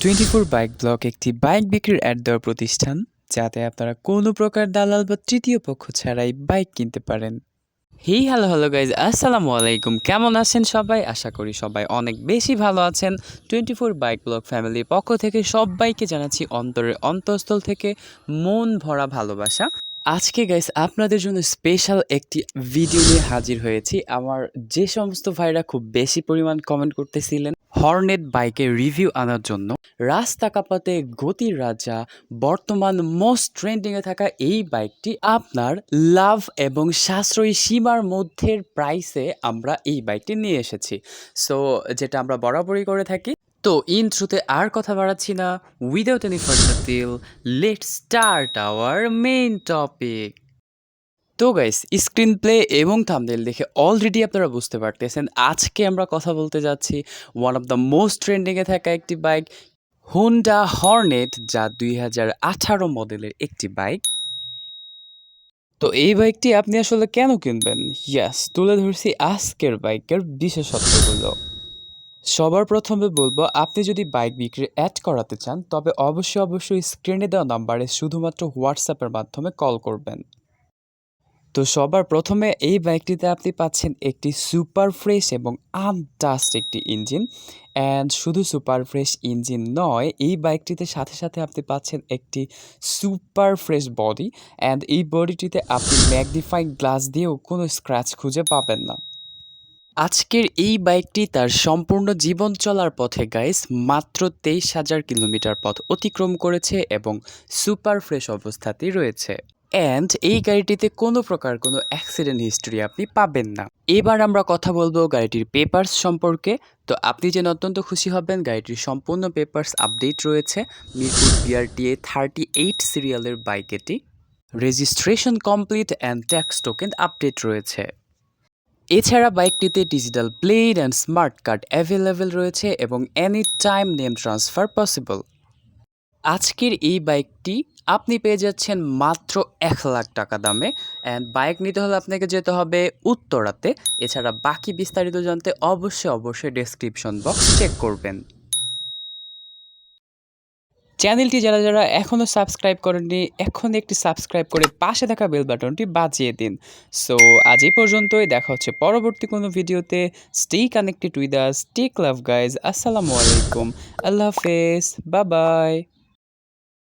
24 bike block একটি bike বিক্রির add দেওয়ার প্রতিষ্ঠান, যাতে আপনারা কোনো প্রকার দালাল বা তৃতীয় পক্ষ ছাড়াই বাইক কিনতে পারেন। হ্যালো গাইজ, আসসালামু আলাইকুম। কেমন আছেন সবাই? আশা করি সবাই অনেক বেশি ভালো আছেন। 24 বাইক ব্লক ফ্যামিলির পক্ষ থেকে সবাইকে জানাচ্ছি অন্তরের অন্তঃস্থল থেকে মন ভরা ভালোবাসা। আজকে গাইস আপনাদের জন্য স্পেশাল একটি ভিডিও নিয়ে হাজির হয়েছি। আমার যে সমস্ত ভাইরা খুব বেশি পরিমাণ কমেন্ট করতেছিলেন হর্নেট বাইকের রিভিউ আনার জন্য, রাস্তা কাঁপাতে গতির রাজা, বর্তমান মোস্ট ট্রেন্ডিংয়ে থাকা এই বাইকটি আপনার লাভ এবং সাশ্রয়ী সীমার মধ্যের প্রাইসে আমরা এই বাইকটি নিয়ে এসেছি। সো যেটা আমরা বরাবরই করে থাকি। তো ইন্ট্রোতে আর কথা বাড়াচ্ছি না, without any further deal, let's start our main topic. তো গাইস, স্ক্রিন প্লে এবং থাম্বনেল দেখে অলরেডি আপনারা বুঝতে পারতেছেন আজকে আমরা কথা বলতে যাচ্ছি ওয়ান অফ দ্য মোস্ট ট্রেন্ডিংয়ে থাকা একটি বাইক, হোন্ডা হর্নেট, যা 2018 মডেলের একটি বাইক। তো এই বাইকটি আপনি আসলে কেন কিনবেন? ইয়াস, তুলে ধরছি আজকের বাইকের বিশেষত্বগুলো। সবার প্রথমে বলবো, আপনি যদি বাইক বিক্রি অ্যাড করাতে চান তবে অবশ্যই স্ক্রিনে দেওয়া নাম্বারে শুধুমাত্র হোয়াটসঅ্যাপের মাধ্যমে কল করবেন। তো সবার প্রথমে এই বাইকটিতে আপনি পাচ্ছেন একটি সুপার ফ্রেশ এবং আনটাস্ট একটি ইঞ্জিন। অ্যান্ড শুধু সুপার ফ্রেশ ইঞ্জিন নয়, এই বাইকটিতে সাথে আপনি পাচ্ছেন একটি সুপার ফ্রেশ বডি। অ্যান্ড এই বডিটিতে আপনি ম্যাগনিফাইং গ্লাস দিয়েও কোনো স্ক্র্যাচ খুঁজে পাবেন না। আজকের এই বাইকটি তার সম্পূর্ণ জীবন চলার পথে গাইস মাত্র 23,000 কিলোমিটার পথ অতিক্রম করেছে এবং সুপার ফ্রেশ অবস্থাতেই রয়েছে। অ্যান্ড এই গাড়িটিতে কোনো প্রকার কোনো অ্যাক্সিডেন্ট হিস্ট্রি আপনি পাবেন না। এবার আমরা কথা বলবো গাড়িটির পেপারস সম্পর্কে। তো আপনি জেনে অত্যন্ত খুশি হবেন, গাড়িটির সম্পূর্ণ পেপারস আপডেট রয়েছে। মিরপুর BRTA 38 সিরিয়ালের বাইক এটি। Registration complete and tax token update রয়েছে। এছাড়া বাইকটিতে digital plate and smart card available রয়েছে এবং any time name transfer possible. আজকের এই বাইকটি আপনি পেয়ে যাচ্ছেন মাত্র 1,00,000 টাকা দামে। অ্যান্ড বাইক নিতে হলে আপনাকে যেতে হবে উত্তরাতে। এছাড়া বাকি বিস্তারিত জানতে অবশ্যই ডেসক্রিপশন বক্স চেক করবেন। চ্যানেলটি যারা এখনও সাবস্ক্রাইব করেননি, এখন একটি সাবস্ক্রাইব করে পাশে থাকা বেল বাটনটি বাজিয়ে দিন। সো আজ এই পর্যন্তই, দেখা হচ্ছে পরবর্তী কোনো ভিডিওতে। Stay connected with us, take love guys. আসসালামু আলাইকুম, আল্লাহ হাফেজ, বাই বাই।